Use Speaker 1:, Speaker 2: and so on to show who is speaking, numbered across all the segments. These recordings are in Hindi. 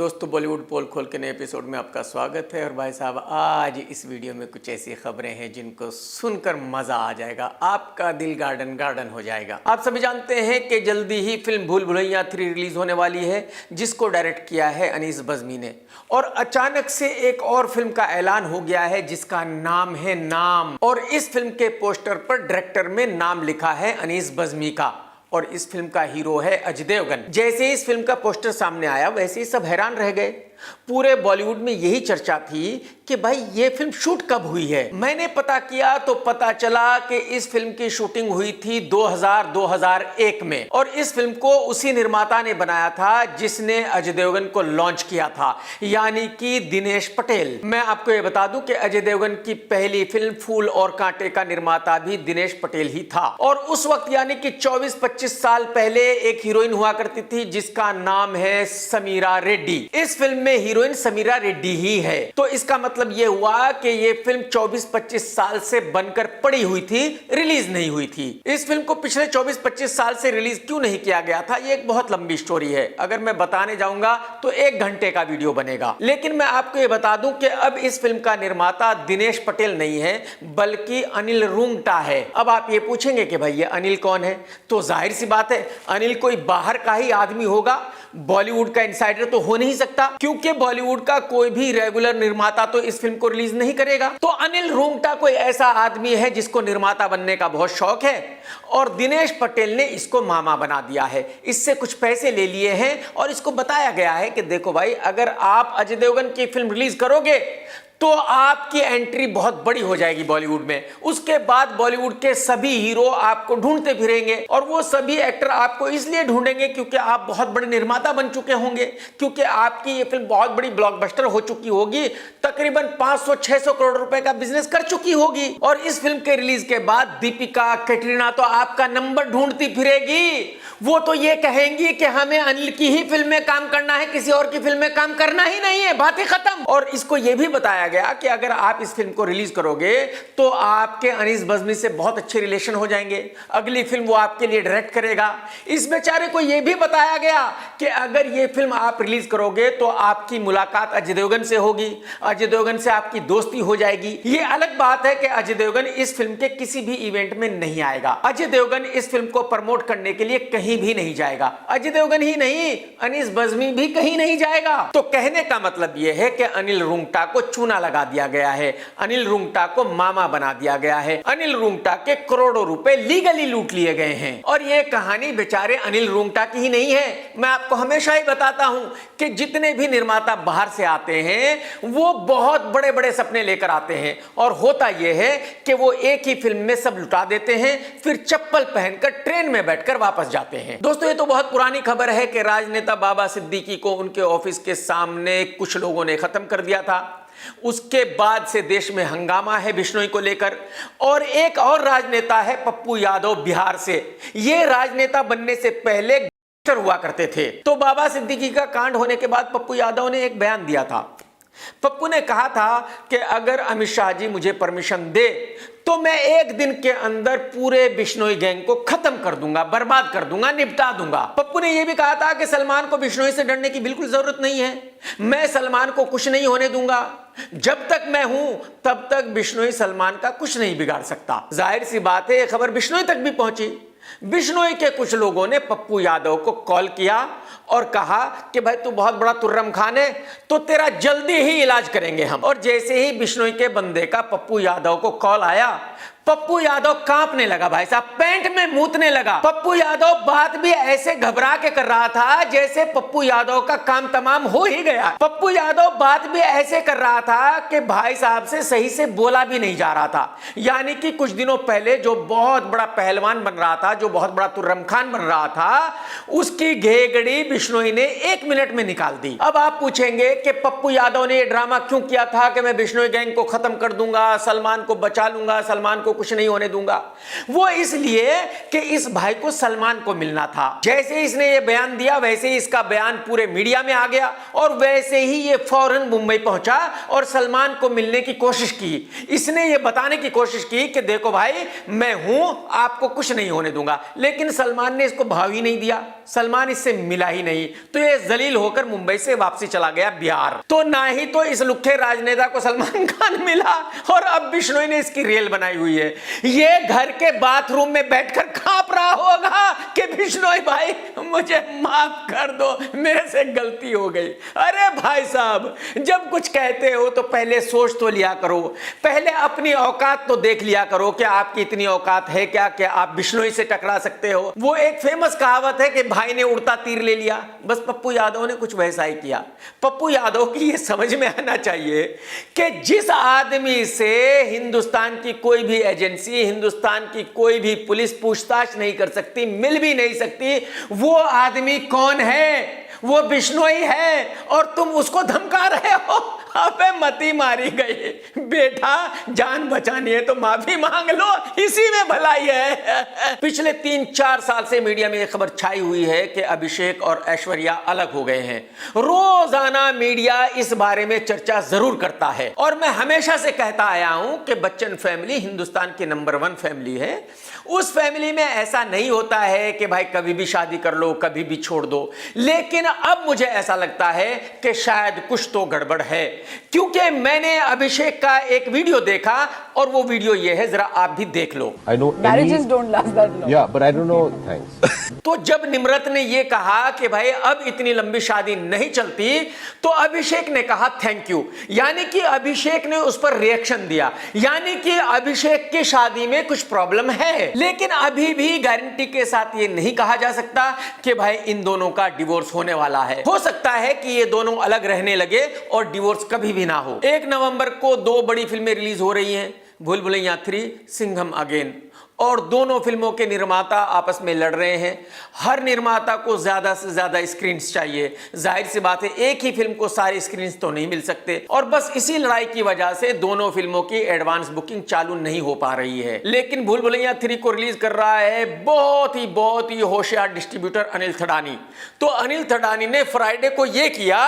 Speaker 1: दोस्तों बॉलीवुड पोल खोल के नए एपिसोड में आपका स्वागत है। और भाई साहब, आज इस वीडियो में कुछ ऐसी खबरें हैं जिनको सुनकर मजा आ जाएगा, आपका दिल गार्डन गार्डन हो जाएगा। आप सभी जानते हैं कि जल्दी ही फिल्म भूल भुलैया 3 रिलीज होने वाली है, जिसको डायरेक्ट किया है अनीस बज़्मी ने। और अचानक से एक और फिल्म का ऐलान हो गया है जिसका नाम है नाम। और इस फिल्म के पोस्टर पर डायरेक्टर में नाम लिखा है अनीस बज़्मी का, और इस फिल्म का हीरो है अजय देवगन। जैसे ही इस फिल्म का पोस्टर सामने आया वैसे ही सब हैरान रह गए। पूरे बॉलीवुड में यही चर्चा थी कि भाई ये फिल्म शूट कब हुई है। मैंने पता किया तो पता चला कि इस फिल्म की शूटिंग हुई थी 2001 में, और इस फिल्म को उसी निर्माता ने बनाया था जिसने अजय देवगन को लॉन्च किया था, यानी कि दिनेश पटेल। मैं आपको ये बता दूं कि अजय देवगन की पहली फिल्म फूल और कांटे का निर्माता भी दिनेश पटेल ही था। और उस वक्त यानी कि 24-25 साल पहले एक हीरोइन हुआ करती थी जिसका नाम है समीरा रेड्डी। इस फिल्म में हीरोइन समीरा रेड्डी ही है। तो इसका मतलब यह हुआ कि यह फिल्म 24-25 साल से बनकर पड़ी हुई थी, रिलीज नहीं हुई थी। इस फिल्म को पिछले 24-25 साल से रिलीज क्यों नहीं किया गया था, यह एक बहुत लंबी स्टोरी है। अगर मैं बताने जाऊंगा तो 1 घंटे का वीडियो बनेगा। लेकिन मैं आपको यह बता दूं कि अब इस फिल्म का निर्माता दिनेश पटेल नहीं है बल्कि अनिल रूंगटा है। अब आप ये पूछेंगे कि भाई ये अनिल कौन है, तो जाहिर सी बात है अनिल कोई बाहर का ही आदमी होगा, बॉलीवुड का इनसाइडर तो हो नहीं सकता, क्योंकि बॉलीवुड का कोई भी रेगुलर निर्माता तो इस फिल्म को रिलीज नहीं करेगा। तो अनिल रूंगटा कोई ऐसा आदमी है जिसको निर्माता बनने का बहुत शौक है, और दिनेश पटेल ने इसको मामा बना दिया है। इससे कुछ पैसे ले लिए हैं और इसको बताया गया है कि देखो भाई, अगर आप अजय देवगन की फिल्म रिलीज करोगे तो आपकी एंट्री बहुत बड़ी हो जाएगी बॉलीवुड में। उसके बाद बॉलीवुड के सभी हीरो आपको ढूंढते फिरेंगे, और वो सभी एक्टर आपको इसलिए ढूंढेंगे क्योंकि आप बहुत बड़े निर्माता बन चुके होंगे, क्योंकि आपकी ये फिल्म बहुत बड़ी ब्लॉकबस्टर हो चुकी होगी, तकरीबन 500-600 करोड़ रुपए का बिजनेस कर चुकी होगी। और इस फिल्म के रिलीज के बाद दीपिका, कैटरीना तो आपका नंबर ढूंढती फिरेगी। वो तो ये कहेंगी कि हमें अनिल की ही फिल्म में काम करना है, किसी और की फिल्म में काम करना ही नहीं है, बात ही खत्म। और इसको यह भी बताया गया कि अगर आप इस फिल्म को रिलीज करोगे तो आपके अनीस बज़्मी से बहुत अच्छे रिलेशन हो जाएंगे, अगली फिल्म वो आपके लिए डायरेक्ट करेगा। इस बेचारे को यह भी बताया गया कि अगर ये फिल्म आप रिलीज करोगे तो आपकी मुलाकात अजय देवगन से होगी, अजय देवगन से आपकी दोस्ती हो जाएगी। ये अलग बात है कि अजय देवगन इस फिल्म के किसी भी इवेंट में नहीं आएगा, अजय देवगन इस फिल्म को प्रमोट करने के लिए कहीं भी नहीं जाएगा। अजय देवगन ही नहीं, अनीस बज़्मी भी कहीं नहीं जाएगा। तो कहने का मतलब यह है कि अनिल रूंगटा को चूना लगा दिया गया है, अनिल रूंगटा को मामा बना दिया गया है, अनिल रूंगटा के करोड़ों रुपए लीगली लूट लिए गए हैं। और यह कहानी बेचारे अनिल रूंगटा की ही नहीं है। मैं आपको हमेशा ही बताता हूं कि जितने भी निर्माता बाहर से आते हैं वो बहुत बड़े बड़े सपने लेकर आते हैं, और होता यह है कि वो एक ही फिल्म में सब लुटा देते हैं, फिर चप्पल पहनकर ट्रेन में बैठकर वापस जाते हैं। दोस्तों, ये तो बहुत पुरानी खबर है कि राजनेता बाबा सिद्दीकी को उनके ऑफिस के सामने कुछ लोगों ने खत्म कर दिया था। उसके बाद से देश में हंगामा है बिश्नोई को लेकर। और एक और राजनेता है पप्पू यादव बिहार से। ये राजनेता बनने से पहले गैंगस्टर हुआ करते थे। तो बाबा सिद्दीकी का कांड होने के बाद पप्पू यादव ने एक बयान दिया था। पप्पू ने कहा था कि अगर अमित शाह जी मुझे परमिशन दे तो मैं 1 दिन के अंदर पूरे बिश्नोई गैंग को खत्म कर दूंगा, बर्बाद कर दूंगा, निपटा दूंगा। पप्पू ने यह भी कहा था कि सलमान को बिश्नोई से डरने की बिल्कुल जरूरत नहीं है, मैं सलमान को कुछ नहीं होने दूंगा, जब तक मैं हूं तब तक बिश्नोई सलमान का कुछ नहीं बिगाड़ सकता। जाहिर सी बात है यह खबर बिश्नोई तक भी पहुंची। बिश्नोई के कुछ लोगों ने पप्पू यादव को कॉल किया और कहा कि भाई तू बहुत बड़ा तुर्रम खान है, तो तेरा जल्दी ही इलाज करेंगे हम। और जैसे ही बिश्नोई के बंदे का पप्पू यादव को कॉल आया, पप्पू यादव कांपने लगा, भाई साहब पैंट में मूतने लगा। पप्पू यादव बात भी ऐसे घबरा के कर रहा था जैसे पप्पू यादव का काम तमाम हो ही गया। पप्पू यादव बात भी ऐसे कर रहा था कि भाई साहब से सही से बोला भी नहीं जा रहा था। यानी कि कुछ दिनों पहले जो बहुत बड़ा पहलवान बन रहा था, जो बहुत बड़ा तुर्रम खान बन रहा था, उसकी घेगड़ी बिश्नोई ने 1 मिनट में निकाल दी। अब आप पूछेंगे कि पप्पू यादव ने यह ड्रामा क्यों किया था कि मैं बिश्नोई गैंग को खत्म कर दूंगा, सलमान को बचा लूंगा, सलमान को कुछ नहीं होने दूंगा। वो इसलिए कि इस भाई को सलमान को मिलना था। जैसे ही इसने ये बयान दिया वैसे ही इसका बयान पूरे मीडिया में आ गया और वैसे ही ये फौरन मुंबई पहुंचा और सलमान को मिलने की कोशिश की। इसने ये बताने की कोशिश की कि देखो भाई मैं हूं, आपको कुछ नहीं होने दूंगा, लेकिन सलमान ने इसको भाव ही नहीं दिया। सलमान इससे मिला ही नहीं, तो ये जलील होकर मुंबई से वापसी चला गया बिहार। तो ना ही तो इस लुक्खे राजनेता को सलमान खान मिला और अब बिश्नोई ने इसकी रेल बनाई हुई है। ये घर के बाथरूम में बैठकर कांप रहा होगा कि बिश्नोई भाई मुझे माफ कर दो, मेरे से गलती हो गई। अरे भाई साहब, जब कुछ कहते हो तो पहले सोच तो लिया करो, पहले अपनी औकात तो देख लिया करो कि आपकी इतनी औकात है क्या कि आप बिश्नोई से टकरा सकते हो। वो एक फेमस कहावत है कि भाई ने उड़ता तीर ले लिया, बस पप्पू यादव ने कुछ वैसा ही किया। पप्पू यादव की ये समझ में आना चाहिए कि जिस आदमी से हिंदुस्तान की कोई भी एजेंसी, हिंदुस्तान की कोई भी पुलिस पूछताछ नहीं कर सकती, मिल भी नहीं सकती, वो आदमी कौन है? वो बिश्नोई है और तुम उसको धमका रहे हो। अबे मती मारी गई बेटा, जान बचानी है तो माफी मांग लो, इसी में भलाई है। पिछले 3-4 साल से मीडिया में यह खबर छाई हुई है कि अभिषेक और ऐश्वर्या अलग हो गए हैं। रोजाना मीडिया इस बारे में चर्चा जरूर करता है और मैं हमेशा से कहता आया हूं कि बच्चन फैमिली हिंदुस्तान की नंबर 1 फैमिली है। उस फैमिली में ऐसा नहीं होता है कि भाई कभी भी शादी कर लो, कभी भी छोड़ दो। लेकिन अब मुझे ऐसा लगता है कि शायद कुछ तो गड़बड़ है, क्योंकि मैंने अभिषेक का एक वीडियो देखा और वो वीडियो ये है, जरा आप भी देख लो।
Speaker 2: Marriages don't last that long.
Speaker 3: Yeah, but I don't know. Thanks.
Speaker 1: तो जब निम्रत ने ये कहा कि भाई अब इतनी लंबी शादी नहीं चलती, तो अभिषेक ने कहा थैंक यू, यानी कि अभिषेक ने उस पर रिएक्शन दिया, यानी कि अभिषेक की शादी में कुछ प्रॉब्लम है। लेकिन अभी भी गारंटी के साथ ये नहीं कहा जा सकता कि भाई इन दोनों का डिवोर्स होने वाला है। हो सकता है कि ये दोनों अलग रहने लगे और डिवोर्स कभी भी ना हो। 1 नवंबर को 2 बड़ी फिल्में रिलीज हो रही हैं, भूल भुलैया 3, सिंघम अगेन, और दोनों फिल्मों के निर्माता आपस में लड़ रहे हैं। हर निर्माता को ज्यादा से ज्यादा स्क्रीन्स चाहिए। जाहिर सी बात है एक ही फिल्म को सारे स्क्रीन्स तो नहीं मिल सकते और बस इसी लड़ाई की वजह से दोनों फिल्मों की एडवांस बुकिंग चालू नहीं हो पा रही है। लेकिन भूल भुलैया 3 को रिलीज कर रहा है बहुत ही होशियार डिस्ट्रीब्यूटर अनिल थडानी। तो अनिल थडानी ने फ्राइडे को यह किया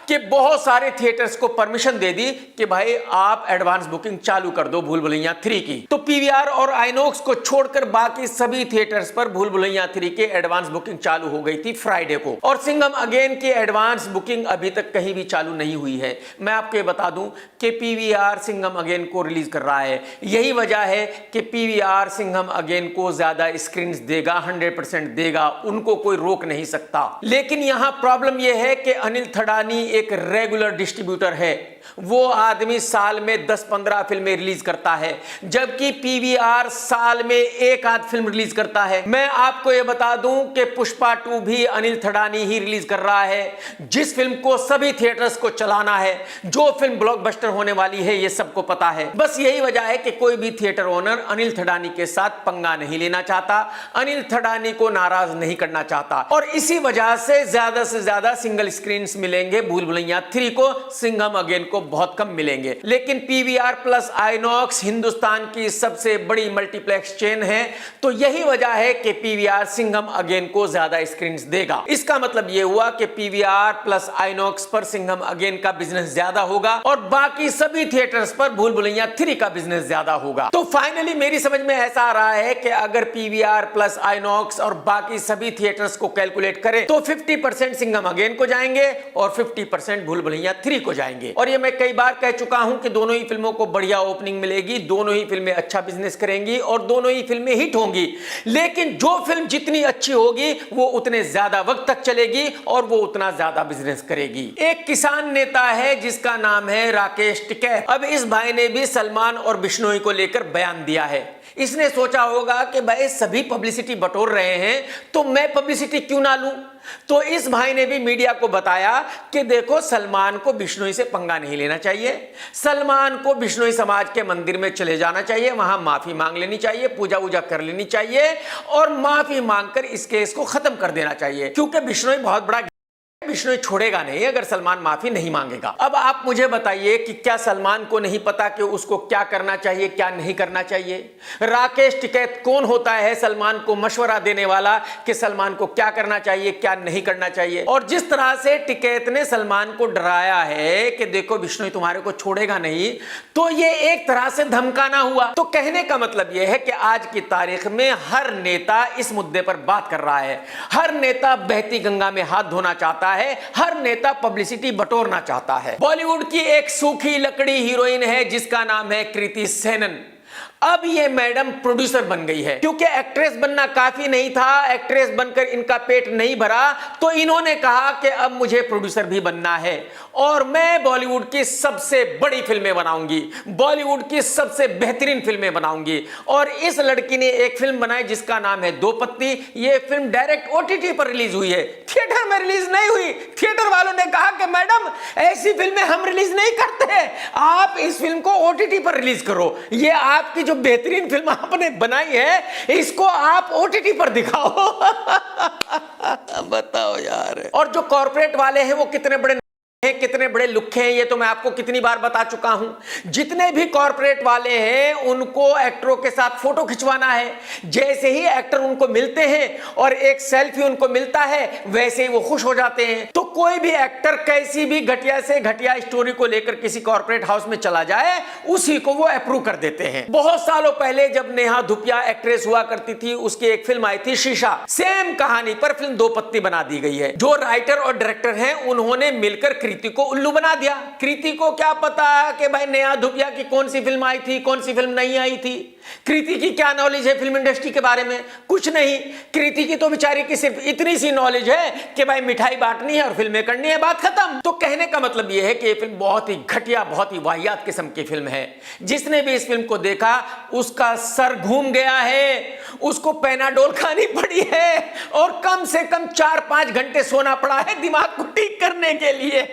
Speaker 1: कि बहुत सारे थिएटर्स को परमिशन दे दी कि भाई आप एडवांस बुकिंग चालू कर दो भूल भुलैया 3 की। तो पीवीआर और आइनॉक्स को छोड़कर बाकी सभी थिएटर्स पर भूल भुलैया 3 के एडवांस बुकिंग चालू हो गई थी फ्राइडे को। और सिंघम अगेन की एडवांस बुकिंग अभी तक कहीं भी चालू नहीं हुई है। मैं आपको ये बता दूं कि पीवीआर सिंघम अगेन को रिलीज कर रहा है। यही वजह है कि पीवीआर सिंघम अगेन को ज्यादा स्क्रीन्स देगा, 100% देगा, उनको कोई रोक नहीं सकता। लेकिन यहां प्रॉब्लम यह है कि अनिल थडानी एक रेगुलर डिस्ट्रीब्यूटर है। वो आदमी साल में 10-15 फिल्में रिलीज करता है, जबकि पीवीआर साल में 1 आध फिल्म रिलीज करता है। मैं आपको यह बता दूं कि पुष्पा 2 भी अनिल थडानी ही रिलीज कर रहा है, जिस फिल्म को सभी थिएटर्स को चलाना है, जो फिल्म ब्लॉकबस्टर होने वाली है, ये सबको पता है। बस यही वजह है कि कोई भी थिएटर ओनर अनिल थडानी के साथ पंगा नहीं लेना चाहता, अनिल थडानी को नाराज नहीं करना चाहता और इसी वजह से ज्यादा सिंगल स्क्रीन्स मिलेंगे भूल भुलैया 3 को, सिंघम अगेन को बहुत कम मिलेंगे। लेकिन पीवीआर प्लस आइनॉक्स हिंदुस्तान की सबसे बड़ी मल्टीप्लेक्स चेन है, तो यही वजह है कि पीवीआर सिंघम अगेन को ज्यादा स्क्रीन्स देगा। इसका मतलब यह हुआ कि पीवीआर प्लस आइनॉक्स पर सिंघम अगेन का बिजनेस ज्यादा होगा और बाकी सभी थिएटर्स पर भूल भुलैया 3 का बिजनेस ज्यादा होगा। तो फाइनली मेरी समझ में ऐसा आ रहा है कि अगर पीवीआर प्लस आइनॉक्स और बाकी सभी थिएटर्स को कैलकुलेट करें तो 50% सिंघम अगेन को जाएंगे और 50% भूल भुलैया 3 को जाएंगे। और ये मैं कई बार कह चुका हूं कि दोनों ही फिल्मों को बढ़िया ओपनिंग मिलेगी, दोनों ही फिल्में अच्छा बिजनेस करेंगी और दोनों ही फिल्में हिट होंगी। लेकिन जो फिल्म जितनी अच्छी होगी वो उतने ज्यादा वक्त तक चलेगी और वो उतना ज्यादा बिजनेस करेगी। एक किसान नेता है जिसका नाम है राकेश टिकैत। अब इस भाई ने भी सलमान और बिश्नोई को लेकर बयान दिया है। इसने सोचा होगा कि भाई सभी पब्लिसिटी बटोर रहे हैं तो मैं पब्लिसिटी क्यों ना लूं। तो इस भाई ने भी मीडिया को बताया कि देखो सलमान को बिश्नोई से पंगा नहीं लेना चाहिए, सलमान को बिश्नोई समाज के मंदिर में चले जाना चाहिए, वहां माफी मांग लेनी चाहिए, पूजा वूजा कर लेनी चाहिए और माफी मांगकर इस केस को खत्म कर देना चाहिए, क्योंकि बिश्नोई बहुत बड़ा बिश्नोई छोड़ेगा नहीं अगर सलमान माफी नहीं मांगेगा। अब आप मुझे बताइए कि क्या सलमान को नहीं पता कि उसको क्या करना चाहिए, क्या नहीं करना चाहिए? राकेश टिकैत कौन होता है सलमान को मशवरा देने वाला कि सलमान को क्या करना चाहिए, क्या नहीं करना चाहिए? और जिस तरह से टिकैत ने सलमान को डराया है कि देखो बिश्नोई तुम्हारे को छोड़ेगा नहीं, तो ये एक तरह से धमकाना हुआ। तो कहने का मतलब यह है कि आज की तारीख में हर नेता इस मुद्दे पर बात कर रहा है, हर नेता बहती गंगा में हाथ धोना चाहता है, हर नेता पब्लिसिटी बटोरना चाहता है। बॉलीवुड की एक सूखी लकड़ी हीरोइन है जिसका नाम है कृति सेनन। अब ये मैडम प्रोड्यूसर बन गई है, क्योंकि एक्ट्रेस बनना काफी नहीं था, एक्ट्रेस बनकर इनका पेट नहीं भरा, तो इन्होंने कहा कि अब मुझे प्रोड्यूसर भी बनना है और मैं बॉलीवुड की सबसे बड़ी फिल्में बनाऊंगी, बॉलीवुड की सबसे बेहतरीन फिल्में बनाऊंगी। और इस लड़की ने एक फिल्म बनाई जिसका नाम है दो पत्ती। ये फिल्म डायरेक्ट ओटीटी पर रिलीज हुई है, थिएटर में रिलीज नहीं हुई। थिएटर वालों ने कहा कि मैडम ऐसी फिल्में हम रिलीज नहीं करते, आप इस फिल्म को ओटीटी पर रिलीज करो। ये आपकी जो बेहतरीन फिल्म आपने बनाई है इसको आप ओटीटी पर दिखाओ। बताओ यार। और जो कॉर्पोरेट वाले हैं वो कितने बड़े कितने बड़े लुक्खे हैं, ये तो मैं आपको कितनी बार बता चुका हूं। जितने भी कॉर्पोरेट वाले हैं उनको एक्टरों के साथ फोटो खिंचवाना है। जैसे ही एक्टर उनको मिलते हैं और एक सेल्फी उनको मिलता है वैसे ही वो खुश हो जाते हैं। तो कोई भी एक्टर कैसी भी घटिया से घटिया स्टोरी को लेकर किसी कॉर्पोरेट हाउस में चला जाए उसी को वो अप्रूव कर देते हैं। बहुत सालों पहले जब नेहा धुपिया एक्ट्रेस हुआ करती थी, उसकी एक फिल्म आई थी शीशा, सेम कहानी पर फिल्म दो पत्ती बना दी गई है। जो राइटर और डायरेक्टर हैं उन्होंने मिलकर कृति को उल्लू बना दिया। कृति को क्या पता कि भाई नेहा धुपिया की कौन सी फिल्म आई थी, कौन सी फिल्म नहीं आई थी? कृति की क्या नॉलेज है फिल्म इंडस्ट्री के बारे में? कुछ नहीं। कृति की तो बेचारी की सिर्फ इतनी सी नॉलेज है कि भाई मिठाई बांटनी है और फिल्में करनी है, बात खत्म। तो कहने का मतलब यह है कि ये फिल्म बहुत ही घटिया, बहुत ही वाहियात किस्म की फिल्म है। जिसने भी इस फिल्म को देखा उसका सर घूम गया है, उसको पेनाडोल खानी पड़ी है और कम से कम 4-5 घंटे सोना पड़ा है दिमाग को ठीक करने के लिए।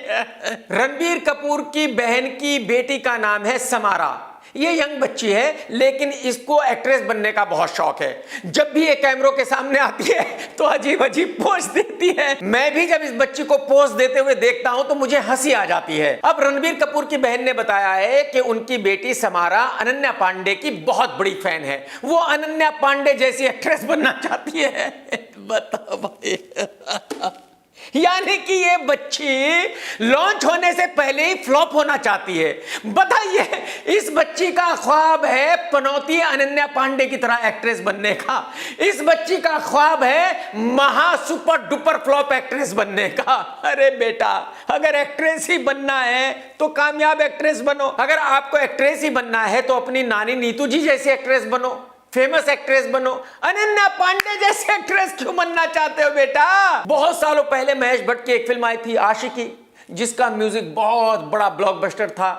Speaker 1: रणबीर कपूर की बहन की बेटी का नाम है समारा। ये यंग बच्ची है लेकिन इसको एक्ट्रेस बनने का बहुत शौक है। जब भी ये कैमरों के सामने आती है तो अजीब अजीब पोज देती है। मैं भी जब इस बच्ची को पोज देते हुए देखता हूं तो मुझे हंसी आ जाती है। अब रणबीर कपूर की बहन ने बताया है कि उनकी बेटी समारा अनन्या पांडे की बहुत बड़ी फैन है, वो अनन्या पांडे जैसी एक्ट्रेस बनना चाहती है। बताओ भाई। यानी कि ये बच्ची लॉन्च होने से पहले ही फ्लॉप होना चाहती है। बताइए, इस बच्ची का ख्वाब है पनौती अनन्या पांडे की तरह एक्ट्रेस बनने का। इस बच्ची का ख्वाब है महा सुपर डुपर फ्लॉप एक्ट्रेस बनने का। अरे बेटा, अगर एक्ट्रेस ही बनना है तो कामयाब एक्ट्रेस बनो। अगर आपको एक्ट्रेस ही बनना है तो अपनी नानी नीतू जी जैसी एक्ट्रेस बनो, फेमस एक्ट्रेस बनो। अनन्या पांडे जैसे एक्ट्रेस क्यों बनना चाहते हो बेटा? बहुत सालों पहले महेश भट्ट की एक फिल्म आई थी आशिकी, जिसका म्यूजिक बहुत बड़ा ब्लॉकबस्टर था।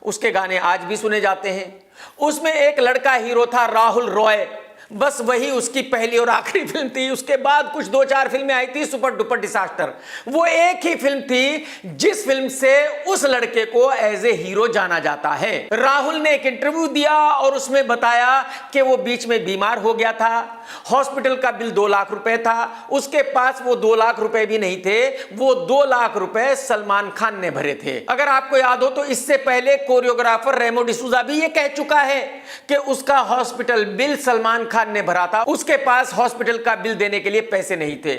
Speaker 1: उसके गाने आज भी सुने जाते हैं। उसमें एक लड़का हीरो था राहुल रॉय, बस वही उसकी पहली और आखिरी फिल्म थी। उसके बाद कुछ 2-4 फिल्में आई थी सुपर डुपर डिसास्टर। वो एक ही फिल्म थी जिस फिल्म से उस लड़के को एज ए हीरो जाना जाता है। राहुल ने एक इंटरव्यू दिया और उसमें बताया कि वो बीच में बीमार हो गया था, हॉस्पिटल का बिल 2 लाख रुपए था, उसके पास वो 2 लाख रुपए भी नहीं थे, वो 2 लाख रुपए सलमान खान ने भरे थे। अगर आपको याद हो तो इससे पहले कोरियोग्राफर रेमो डिसूजा भी ये कह चुका है कि उसका हॉस्पिटल बिल सलमान खान ने भरा था, उसके पास हॉस्पिटल का बिल देने के लिए पैसे नहीं थे।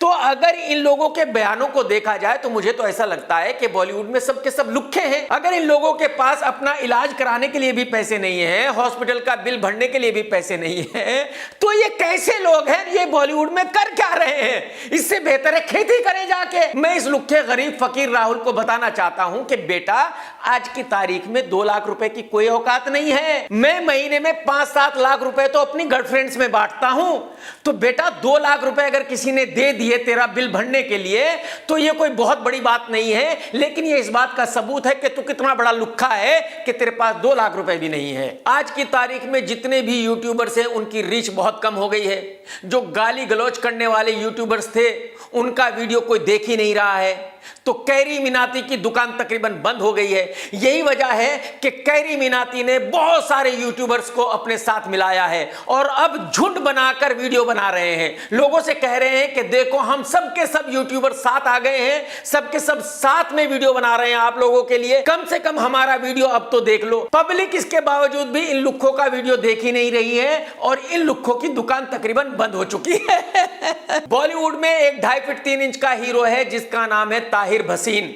Speaker 1: तो अगर इन लोगों के बयानों को देखा जाए तो मुझे तो ऐसा लगता है कि बॉलीवुड में सबके सब लुक्खे हैं। अगर इन लोगों के पास अपना इलाज कराने के लिए भी पैसे नहीं है, हॉस्पिटल का बिल भरने के लिए भी पैसे नहीं है, तो ये कैसे लोग हैं? ये बॉलीवुड में कर क्या रहे हैं? इससे बेहतर है खेती करें जाके। मैं इस लुक्खे गरीब फकीर राहुल को बताना चाहता हूं कि बेटा, आज की तारीख में 2 लाख रुपए की कोई औकात नहीं है। मैं महीने में 5-7 लाख रुपए तो अपनी गर्लफ्रेंड्स में बांटता हूं। तो बेटा, 2 लाख रुपए अगर किसी ने दे दिए तेरा बिल भरने के लिए तो ये कोई बहुत बड़ी बात नहीं है, लेकिन ये इस बात का सबूत है कि तू कितना बड़ा लुक्खा है कि तेरे पास 2 लाख रुपए भी नहीं है। आज की तारीख में जितने भी यूट्यूबर्स हैं उनकी रीच बहुत कम हो गई है। जो गाली गलौज करने वाले यूट्यूबर्स थे उनका वीडियो कोई देख ही नहीं रहा है। तो कैरी मिनाती की दुकान तकरीबन बंद हो गई है। यही वजह है कि कैरी मिनाती ने बहुत सारे यूट्यूबर्स को अपने साथ मिलाया है और अब झुंड बनाकर वीडियो बना रहे हैं। लोगों से कह रहे हैं कि देखो हम सब के सब यूट्यूबर साथ आ गए हैं, सबके सब साथ में वीडियो बना रहे हैं आप लोगों के लिए, कम से कम हमारा वीडियो अब तो देख लो। पब्लिक इसके बावजूद भी इन लुक्खों का वीडियो देख ही नहीं रही है और इन लुक्खों की दुकान तकरीबन बंद हो चुकी है। बॉलीवुड में एक 2.5 फीट 3 इंच का हीरो है जिसका नाम है ताहिर भसीन।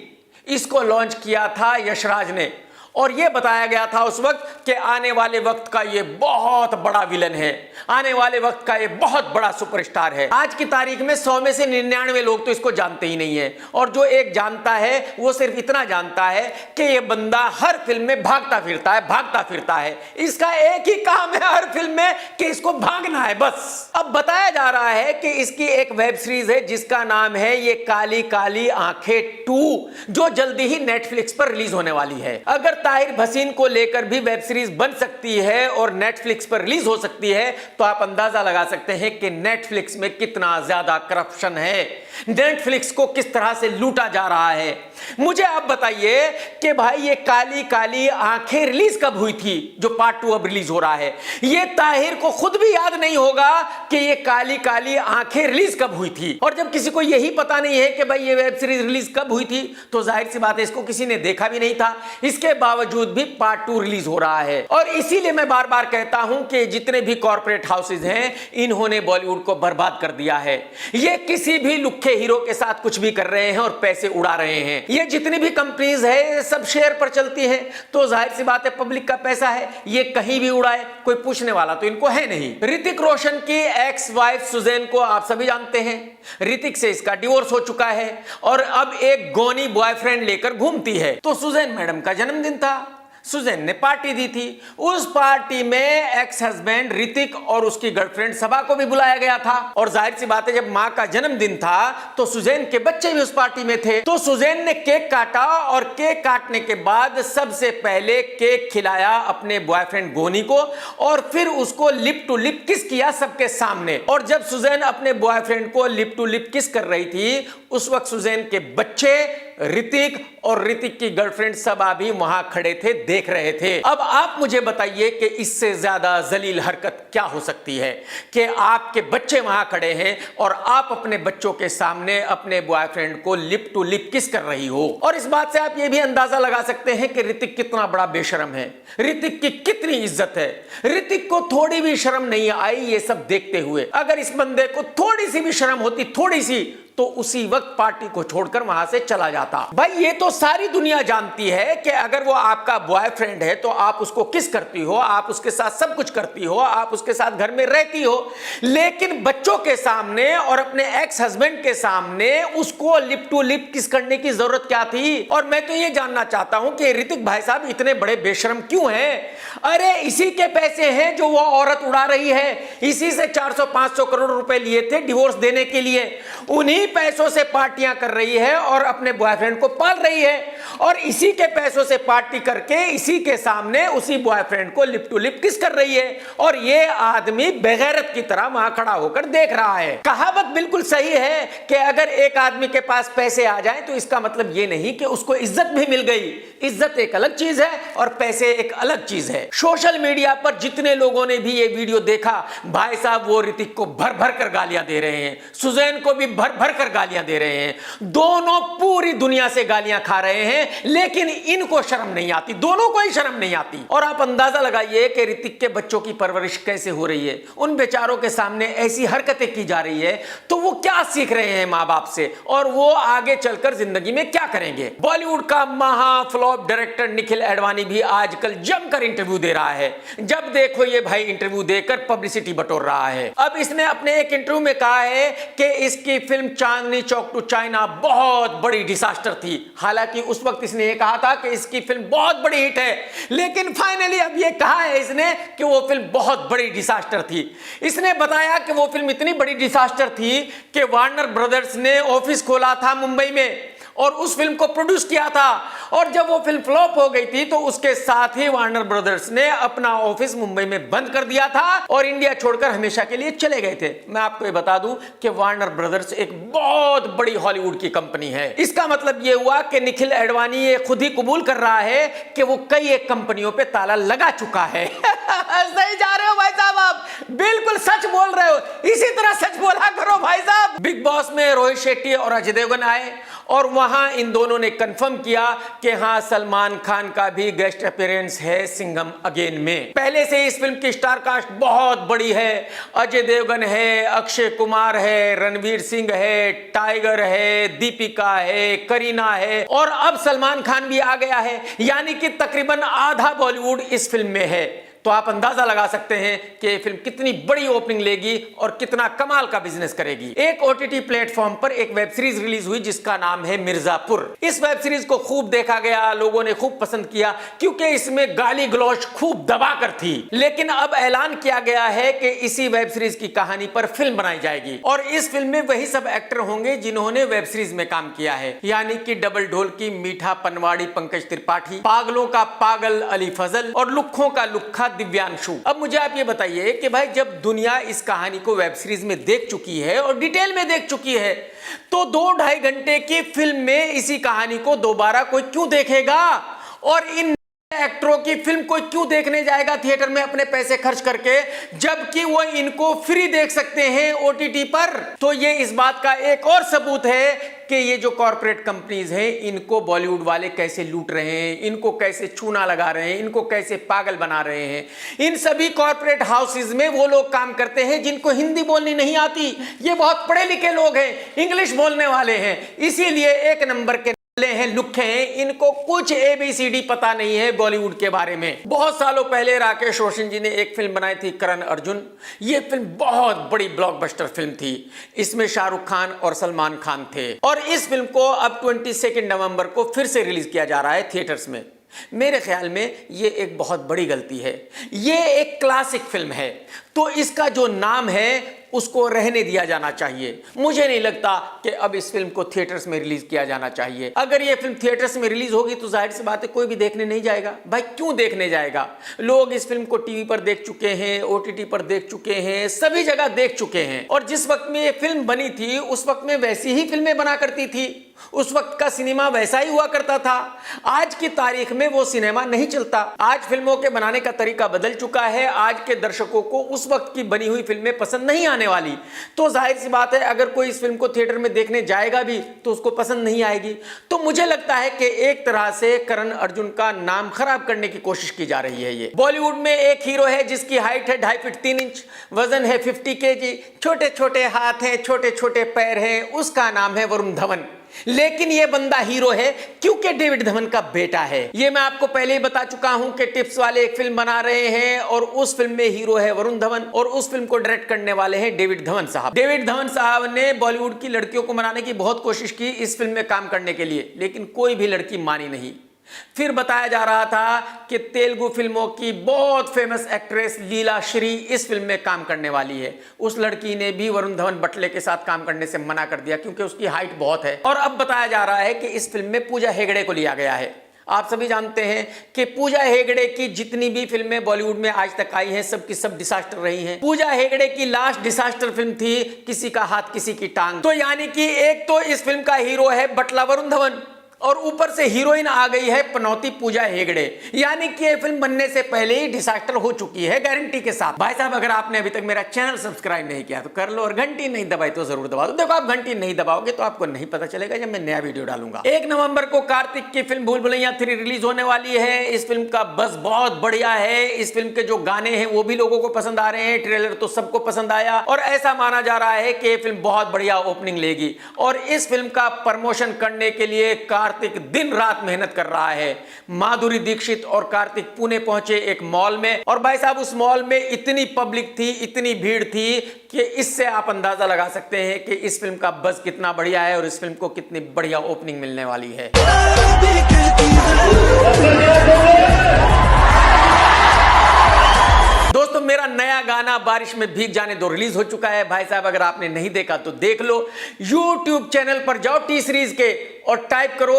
Speaker 1: इसको लॉन्च किया था यशराज ने और यह बताया गया था उस वक्त कि आने वाले वक्त का यह बहुत बड़ा विलन है, आने वाले वक्त का यह बहुत बड़ा सुपरस्टार है। आज की तारीख में 100 में से 99 लोग तो इसको जानते ही नहीं है और जो एक जानता है वो सिर्फ इतना जानता है कि यह बंदा हर फिल्म में भागता फिरता है। इसका एक ही काम है हर फिल्म में कि इसको भागना है बस। अब बताया जा रहा है कि इसकी एक वेब सीरीज है जिसका नाम है ये काली काली आंखें 2, जो जल्दी ही नेटफ्लिक्स पर रिलीज होने वाली है। अगर ताहिर भसीन को लेकर भी वेब सीरीज बन सकती है और नेटफ्लिक्स पर रिलीज हो सकती है तो आप अंदाजा लगा सकते हैं कि नेटफ्लिक्स में कितना ज्यादा करप्शन है, नेटफ्लिक्स को किस तरह से लूटा जा रहा है। मुझे आप बताइए कि भाई ये काली काली आंखें रिलीज कब हुई थी, जो पार्ट 2 अब रिलीज हो रहा है। ये ताहिर को खुद भी याद नहीं होगा कि ये काली काली आंखें रिलीज कब हुई थी। और जब किसी को यही पता नहीं है कि भाई ये वेब सीरीज रिलीज कब हुई थी तो जाहिर सी बात है इसको किसी ने देखा भी नहीं था। इसके बावजूद भी पार्ट 2 रिलीज हो रहा है और इसीलिए मैं बार बार कहता हूं कि जितने भी कॉर्पोरेट हाउसेज हैं इन्होंने बॉलीवुड को बर्बाद कर दिया है। ये किसी भी लुक्खे हीरो के साथ कुछ भी कर रहे हैं और पैसे उड़ा रहे हैं। ये जितनी भी कंपनीज है सब शेयर पर चलती हैं तो जाहिर सी बात है पब्लिक का पैसा है, ये कहीं भी उड़ाए कोई पूछने वाला तो इनको है नहीं। ऋतिक रोशन की एक्स वाइफ सुजैन को आप सभी जानते हैं। ऋतिक से इसका डिवोर्स हो चुका है और अब एक गोनी बॉयफ्रेंड लेकर घूमती है। तो सुजैन मैडम का जन्मदिन था, सुजैन ने पार्टी दी थी। उस पार्टी में एक्स हस्बैंड ऋतिक और उसकी गर्लफ्रेंड सबा को भी बुलाया गया था और जाहिर सी बात है जब मां का जन्मदिन था तो सुजैन के बच्चे भी उस पार्टी में थे। तो सुजैन ने केक काटा और केक काटने के बाद सबसे पहले केक खिलाया अपने बॉयफ्रेंड गोनी को और फिर उसको लिप टू लिप किस किया सबके सामने। और जब सुजैन अपने बॉयफ्रेंड को लिप टू लिप किस कर रही थी उस वक्त सुजैन के बच्चे, ऋतिक और ऋतिक की गर्लफ्रेंड सबा भी वहां खड़े थे, देख रहे थे। अब आप मुझे बताइए कि इससे ज्यादा जलील हरकत क्या हो सकती है कि आपके बच्चे वहां खड़े हैं और आप अपने बच्चों के सामने अपने बॉयफ्रेंड को लिप टू लिप किस कर रही हो। और इस बात से आप ये भी अंदाजा लगा सकते हैं कि ऋतिक कितना बड़ा बेशरम है, ऋतिक की कितनी इज्जत है। ऋतिक को थोड़ी भी शर्म नहीं आई ये सब देखते हुए। अगर इस बंदे को थोड़ी सी भी शर्म होती, थोड़ी सी, तो उसी वक्त पार्टी को छोड़कर वहां से चला जाता। भाई ये तो सारी दुनिया जानती है कि अगर वो आपका बॉयफ्रेंड है तो आप उसको किस करती हो, आप उसके साथ सब कुछ करती हो, आप उसके साथ घर में रहती हो, लेकिन बच्चों के सामने और अपने एक्स हस्बैंड के सामने उसको लिप टू लिप किस करने की जरूरत क्या थी। और मैं तो ये जानना चाहता हूं कि ऋतिक भाई साहब इतने बड़े बेशरम क्यों हैं। अरे इसी के पैसे हैं जो वो औरत उड़ा रही है, इसी से 400-500 करोड़ रुपए लिए थे डिवोर्स देने के लिए, उन्हीं पैसों से पार्टियां कर रही है और अपने बॉयफ्रेंड को पाल रही है और इसी के पैसों से पार्टी करके इसी के सामने उसी बॉयफ्रेंड को लिप टू लिप किस कर रही है और ये आदमी बेगैरत की तरह वहां खड़ा होकर देख रहा है। कहावत बिल्कुल सही है कि अगर एक आदमी के पास पैसे आ जाएं तो इसका मतलब ये नहीं कि उसको इज्जत भी मिल गई। इज्जत एक अलग चीज है और पैसे एक अलग चीज है। सोशल मीडिया पर जितने लोगों ने भी ये वीडियो देखा, भाई साहब वो ऋतिक को भर भर कर गालियां दे रहे हैं, सुजैन को भी भर भर कर गालियां दे रहे हैं, दोनों पूरी दुनिया से गालियां खा रहे हैं, लेकिन इनको शर्म नहीं आती, दोनों को ही शर्म नहीं आती। और आप अंदाजा लगाइए कि ऋतिक के बच्चों की परवरिश कैसे हो रही है, उन बेचारों के सामने ऐसी हरकतें की जा रही है तो वो क्या सीख रहे हैं मां बाप से और वो आगे चलकर जिंदगी में क्या करेंगे। बॉलीवुड का महा फ्लॉप डायरेक्टर निखिल एडवाणी भी आजकल जमकर इंटरव्यू दे रहा है। जब देखो ये भाई इंटरव्यू देकर पब्लिसिटी बटोर रहा है। अब इसने अपने एक इंटरव्यू में कहा है कि इसकी film Chandni Chowk to China बहुत बड़ी डिजास्टर थी। हालांकि उस वक्त इसने ये कहा था कि इसकी फिल्म बहुत बड़ी हिट है, लेकिन फाइनली अब ये कहा है इसने कि वो फिल्म बहुत बड़ी डिजास्टर थी। इसने बताया कि वो फिल्म इतनी बड़ी डिजास्टर थी कि वार्नर ब्रदर्स ने ऑफिस खोला था मुंबई में और उस फिल्म को प्रोड्यूस किया था। और जब वो फिल्म फ्लॉप हो गई थी तो उसके साथ ही वार्नर ब्रदर्स ने अपना ऑफिस मुंबई में बंद कर दिया था और इंडिया छोड़कर हमेशा के लिए चले गए थे। मैं आपको ये बता दूं कि वार्नर ब्रदर्स एक बहुत बड़ी हॉलीवुड की कंपनी है। इसका मतलब ये हुआ कि निखिल एडवाणी ये खुद ही कबूल कर रहा है कि वो कई एक कंपनियों पे ताला लगा चुका है। सही जा रहे हो भाई साहब, आप बिल्कुल सच बोल रहे हो, इसी तरह सच बोला करो भाई साहब। बिग बॉस में रोहित शेट्टी और अजय देवगन आए और वहां इन दोनों ने कंफर्म किया कि हां सलमान खान का भी गेस्ट अपीयरेंस है सिंघम अगेन में। पहले से इस फिल्म की स्टार कास्ट बहुत बड़ी है। अजय देवगन है, अक्षय कुमार है, रणवीर सिंह है, टाइगर है, दीपिका है, करीना है और अब सलमान खान भी आ गया है, यानी कि तकरीबन आधा बॉलीवुड इस फिल्म में है। तो आप अंदाजा लगा सकते हैं कि ये फिल्म कितनी बड़ी ओपनिंग लेगी और कितना कमाल का बिजनेस करेगी। एक ओटीटी प्लेटफॉर्म पर एक वेब सीरीज रिलीज हुई जिसका नाम है मिर्जापुर। इस वेब सीरीज को खूब देखा गया, लोगों ने खूब पसंद किया क्योंकि इसमें गाली गलौज खूब दबाकर थी। लेकिन अब ऐलान किया गया है कि इसी वेब सीरीज की कहानी पर फिल्म बनाई जाएगी और इस फिल्म में वही सब एक्टर होंगे जिन्होंने वेब सीरीज में काम किया है, यानी कि डबल ढोल की मीठा पनवाड़ी पंकज त्रिपाठी, पागलों का पागल अली फजल और लुक्खों का लुक्खा दिव्यांशु। अब मुझे आप ये बताइए कि भाई जब दुनिया इस कहानी को वेब सीरीज में देख चुकी है और डिटेल में देख चुकी है तो 2-2.5 घंटे की फिल्म में इसी कहानी को दोबारा कोई क्यों देखेगा और इन एक्टरों की फिल्म कोई क्यों देखने जाएगा थिएटर में अपने पैसे खर्च करके, जबकि वो इनको फ्री देख सकते हैं ओटीटी पर। तो ये इस बात का एक और सबूत है कि ये जो कॉर्पोरेट कंपनीज हैं इनको बॉलीवुड वाले कैसे लूट रहे हैं, इनको कैसे चूना लगा रहे हैं, इनको कैसे पागल बना रहे हैं। इन सभी कॉर्पोरेट हाउसेज में वो लोग काम करते हैं जिनको हिंदी बोलनी नहीं आती। ये बहुत पढ़े लिखे लोग हैं, इंग्लिश बोलने वाले हैं, इसीलिए एक नंबर के हैं, लुक्खे हैं, इनको कुछ ABCD पता नहीं है बॉलीवुड के बारे में। बहुत सालों पहले राकेश रोशन जी ने एक फिल्म बनाई थी करण अर्जुन। ये फिल्म बहुत बड़ी ब्लॉकबस्टर फिल्म थी। इसमें शाहरुख खान और सलमान खान थे और इस फिल्म को अब 22 नवंबर को फिर से रिलीज किया जा रहा है थिएटर्स में। मेरे ख्याल में ये एक बहुत बड़ी गलती है। ये एक क्लासिक फिल्म है तो इसका जो नाम है उसको रहने दिया जाना चाहिए। मुझे नहीं लगता कि अब इस फिल्म को थिएटर्स में रिलीज किया जाना चाहिए। अगर ये फिल्म थिएटर्स में रिलीज होगी तो जाहिर सी बात है कोई भी देखने नहीं जाएगा। भाई क्यों देखने जाएगा? लोग इस फिल्म को टीवी पर देख चुके हैं, ओटीटी पर देख चुके हैं, सभी जगह देख चुके हैं। और जिस वक्त में ये फिल्म बनी थी उस वक्त में वैसी ही फिल्में बना करती थी, उस वक्त का सिनेमा वैसा ही हुआ करता था। आज की तारीख में वो सिनेमा नहीं चलता। आज फिल्मों के बनाने का तरीका बदल चुका है। आज के दर्शकों को उस वक्त की बनी हुई फिल्में पसंद नहीं आने वाली। तो जाहिर सी बात है अगर कोई इस फिल्म को थिएटर में देखने जाएगा भी तो उसको पसंद नहीं आएगी। तो मुझे लगता है कि एक तरह से करण अर्जुन का नाम खराब करने की कोशिश की जा रही है। ये बॉलीवुड में एक हीरो है जिसकी हाइट है 2.5 फीट 3 इंच, वजन है 50 kg, छोटे छोटे हाथ हैं, छोटे छोटे पैर हैं, उसका नाम है वरुण धवन। लेकिन यह बंदा हीरो है क्योंकि डेविड धवन का बेटा है। यह मैं आपको पहले ही बता चुका हूं कि टिप्स वाले एक फिल्म बना रहे हैं और उस फिल्म में हीरो है वरुण धवन और उस फिल्म को डायरेक्ट करने वाले हैं डेविड धवन साहब। डेविड धवन साहब ने बॉलीवुड की लड़कियों को मनाने की बहुत कोशिश की इस फिल्म में काम करने के लिए, लेकिन कोई भी लड़की मानी नहीं। फिर बताया जा रहा था कि तेलुगु फिल्मों की बहुत फेमस एक्ट्रेस लीला श्री इस फिल्म में काम करने वाली है। उस लड़की ने भी वरुण धवन बटले के साथ काम करने से मना कर दिया क्योंकि उसकी हाइट बहुत है। और अब बताया जा रहा है कि इस फिल्म में पूजा हेगड़े को लिया गया है। आप सभी जानते हैं कि पूजा हेगड़े की जितनी भी फिल्में बॉलीवुड में आज तक आई हैं सब की सब डिसास्टर रही हैं। पूजा हेगड़े की लास्ट डिसास्टर फिल्म थी किसी का हाथ किसी की टांग। तो यानी कि एक तो इस फिल्म का हीरो है बटला वरुण धवन और ऊपर से हीरोइन आ गई है पनौती पूजा हेगड़े, यानी कि ये फिल्म बनने से पहले ही डिसास्टर हो चुकी है गारंटी के साथ। भाई साहब अगर आपने अभी तक मेरा चैनल सब्सक्राइब नहीं किया तो कर लो और घंटी नहीं दबाई तो जरूर दबा दो। देखो आप घंटी नहीं दबाओगे तो आपको नहीं पता चलेगा जब मैं नया वीडियो डालूंगा। 1 नवंबर को कार्तिक की फिल्म भूल भुलैया 3 रिलीज होने वाली है। इस फिल्म का बस बहुत बढ़िया है। इस फिल्म के जो गाने हैं वो भी लोगों को पसंद आ रहे हैं, ट्रेलर तो सबको पसंद आया और ऐसा माना जा रहा है कि ये फिल्म बहुत बढ़िया ओपनिंग लेगी। और इस फिल्म का प्रमोशन करने के लिए कार्तिक दिन रात मेहनत कर रहा है। माधुरी दीक्षित और कार्तिक पुणे पहुंचे एक मॉल में और भाई साहब उस मॉल में इतनी पब्लिक थी, इतनी भीड़ थी कि इससे आप अंदाजा लगा सकते हैं कि इस फिल्म का बज़ कितना बढ़िया है और इस फिल्म को कितनी बढ़िया ओपनिंग मिलने वाली है। दोस्तों मेरा नया गाना बारिश में भीग जाने दो रिलीज हो चुका है। भाई साहब अगर आपने नहीं देखा तो देख लो। YouTube चैनल पर जाओ टी सीरीज के और टाइप करो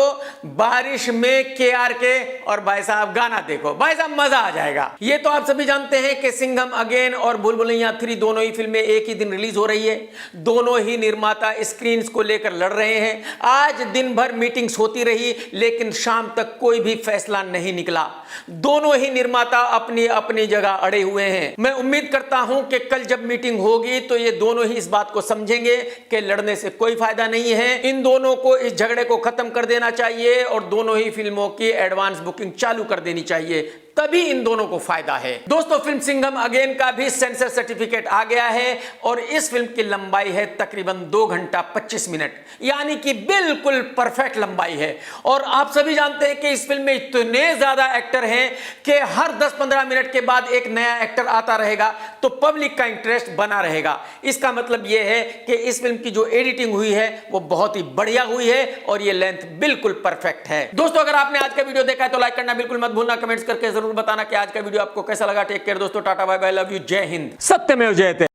Speaker 1: बारिश में KRK और भाई साहब गाना देखो, भाई साहब मजा आ जाएगा। ये तो आप सभी जानते हैं कि सिंघम अगेन और भूल भुलैया 3 दोनों ही फिल्में एक ही दिन रिलीज हो रही है। दोनों ही निर्माता स्क्रीन को लेकर लड़ रहे हैं। आज दिन भर मीटिंग्स होती रही लेकिन शाम तक कोई भी फैसला नहीं निकला। दोनों ही निर्माता अपनी अपनी जगह अड़े हुए हैं। मैं उम्मीद करता हूं कि कल जब मीटिंग होगी तो ये दोनों ही इस बात को समझेंगे कि लड़ने से कोई फायदा नहीं है। इन दोनों को इस झगड़े को खत्म कर देना चाहिए और दोनों ही फिल्मों की एडवांस बुकिंग चालू कर देनी चाहिए, तभी इन दोनों को फायदा है। दोस्तों, फिल्म सिंघम अगेन का भी सेंसर सर्टिफिकेट आ गया है और इस फिल्म की लंबाई है तकरीबन 2 घंटा 25 मिनट, यानी कि बिल्कुल परफेक्ट लंबाई है। और आप सभी जानते हैं कि इस फिल्म में इतने ज्यादा एक्टर हैं कि हर 10-15 मिनट के बाद एक नया एक्टर आता रहेगा तो पब्लिक का इंटरेस्ट बना रहेगा। इसका मतलब यह है कि इस फिल्म की जो एडिटिंग हुई है वो बहुत ही बढ़िया हुई है और ये लेंथ बिल्कुल परफेक्ट है। दोस्तों, अगर आपने आज का वीडियो देखा है तो लाइक करना बिल्कुल मत भूलना, कमेंट्स करके जरूर बताना कि आज का वीडियो आपको कैसा लगा। टेक केयर दोस्तों, tata bye bye, love you, जय हिंद, सत्यमेव जयते।